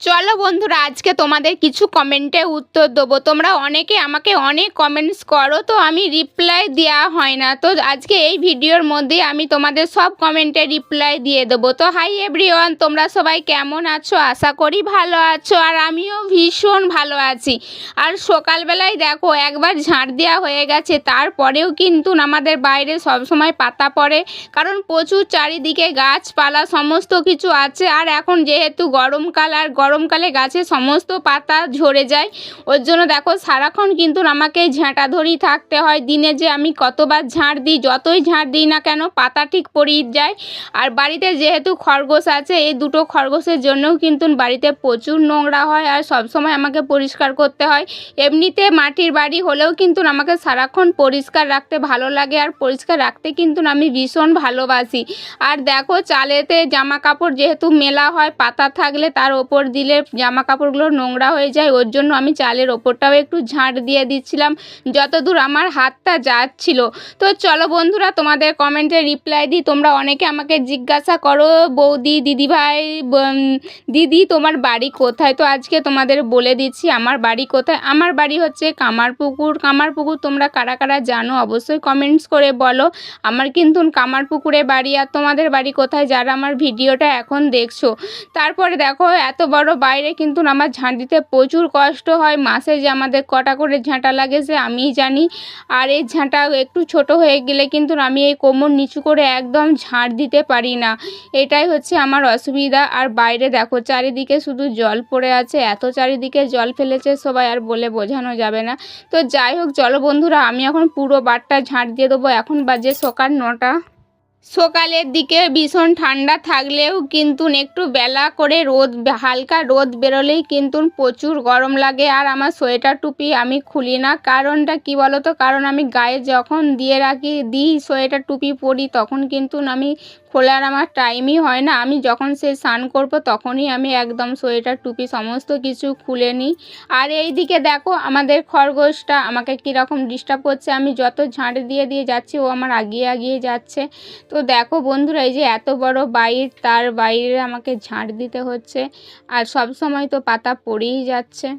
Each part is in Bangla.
চলো বন্ধুরা, আজকে তোমাদের কিছু কমেন্টে উত্তর দেবো। তোমরা অনেকে আমাকে অনেক কমেন্টস করো, তো আমি রিপ্লাই দেওয়া হয় না। তো আজকে এই ভিডিওর মধ্যে আমি তোমাদের সব কমেন্টে রিপ্লাই দিয়ে দেবো। তো হাই এভরিওয়ান, তোমরা সবাই কেমন আছো? আশা করি ভালো আছো, আর আমিও ভীষণ ভালো আছি। আর সকালবেলায় দেখো একবার ঝাড় দেওয়া হয়ে গেছে, তারপরেও কিন্তু আমাদের বাইরে সবসময় পাতা পড়ে, কারণ প্রচুর চারিদিকে গাছপালা সমস্ত কিছু আছে। আর এখন যেহেতু গরমকাল, আর গরমকালে গাছে সমস্ত পাতা ঝরে যায়, ওর জন্য দেখো সারাক্ষণ কিন্তু আমাকে ঝাঁটা ধরেই থাকতে হয়। দিনে যে আমি কতবার ঝাড় দিই, যতই ঝাড় দিই না কেন পাতা ঠিক পড়েই যায়। আর বাড়িতে যেহেতু খরগোশ আছে, এই দুটো খরগোশের জন্যও কিন্তু বাড়িতে প্রচুর নোংরা হয়, আর সবসময় আমাকে পরিষ্কার করতে হয়। এমনিতে মাটির বাড়ি হলেও কিন্তু আমাকে সারাক্ষণ পরিষ্কার রাখতে ভালো লাগে, আর পরিষ্কার রাখতে কিন্তু আমি ভীষণ ভালোবাসি। আর দেখো চালেতে জামা কাপড় যেহেতু মেলা হয়, পাতা থাকলে তার ওপর দিলে জামা কাপড়গুলো নোংরা হয়ে যায়, ওর জন্য আমি চালের ওপরটাও একটু ঝাঁট দিয়ে দিচ্ছিলাম যতদূর আমার হাতটা যাচ্ছিল। তো চলো বন্ধুরা, তোমাদের কমেন্টে রিপ্লাই দিই। তোমরা অনেকে আমাকে জিজ্ঞাসা করো, বৌদি, দিদিভাই, দিদি তোমার বাড়ি কোথায়? তো আজকে তোমাদের বলে দিচ্ছি আমার বাড়ি কোথায়। আমার বাড়ি হচ্ছে কামারপুকুর। কামারপুকুর তোমরা কারা কারা জানো অবশ্যই কমেন্টস করে বলো। আমার কিন্তু কামারপুকুরে বাড়ি। আর তোমাদের বাড়ি কোথায়, যারা আমার ভিডিওটা এখন দেখছো? তারপরে দেখো এত বড় বাইরে কিন্তু আমার ঝাঁট দিতে প্রচুর কষ্ট হয়। মাসে যে আমাদের কটা করে ঝাঁটা লাগে সে আমিই জানি। আর এই ঝাঁটা একটু ছোট হয়ে গেলে কিন্তু আমি এই কোমর নিচু করে একদম ঝাঁট দিতে পারি না, এটাই হচ্ছে আমার অসুবিধা। আর বাইরে দেখো চারিদিকে শুধু জল পড়ে আছে, এত চারিদিকে জল ফেলেছে সবাই, আর বলে বোঝানো যাবে না। তো যাই হোক, চলো বন্ধুরা, আমি এখন পুরো বারটা ঝাঁট দিয়ে দেবো। এখন বাজে সকাল 9টা। সকালের দিকে ভীষণ ঠান্ডা থাকলেও কিন্তু একটু বেলা করে হালকা রোদ বেরোলেই কিন্তু প্রচুর গরম লাগে। আর আমার সোয়েটার টুপি আমি খুলি না, কারণটা কি বলো তো? কারণ আমি গায়ে যখন দিয়ে দিই সোয়েটার টুপি পরি, তখন কিন্তু আমি খোলার আমার টাইমই হয় না। আমি যখন স্নান করবো তখনই আমি একদম সোয়েটার টুপি সমস্ত কিছু খুলে নিই। আর এই দিকে দেখো আমাদের খরগোশটা আমাকে কীরকম ডিস্টার্ব করছে। আমি যত ঝাঁট দিয়ে দিয়ে যাচ্ছি ও আমার আগিয়ে আগিয়ে যাচ্ছে। তো দেখো বন্ধুরা, এই যে এত বড় বাইর, তার বাইরে আমাকে ঝাঁট দিতে হচ্ছে, আর সব সময় তো পাতা পড়েই যাচ্ছে।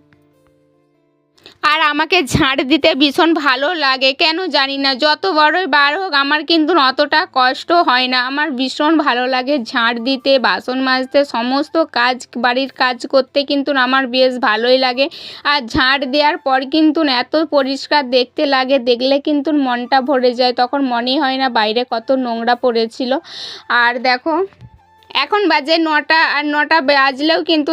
আর আমাকে ঝাঁট দিতে ভীষণ ভালো লাগে, কেন জানি না। যত বড়ই বার হোক আমার কিন্তু অতটা কষ্ট হয় না। আমার ভীষণ ভালো লাগে ঝাঁট দিতে, বাসন মাজতে, সমস্ত কাজ, বাড়ির কাজ করতে কিন্তু আমার বেশ ভালোই লাগে। আর ঝাঁট দেওয়ার পর কিন্তু এত পরিষ্কার দেখতে লাগে, দেখলে কিন্তু মনটা ভরে যায়। তখন মনেই হয় না বাইরে কত নোংরা পড়েছিল। আর দেখো এখন বাজে 9টা, আর 9টা বাজলেও কিন্তু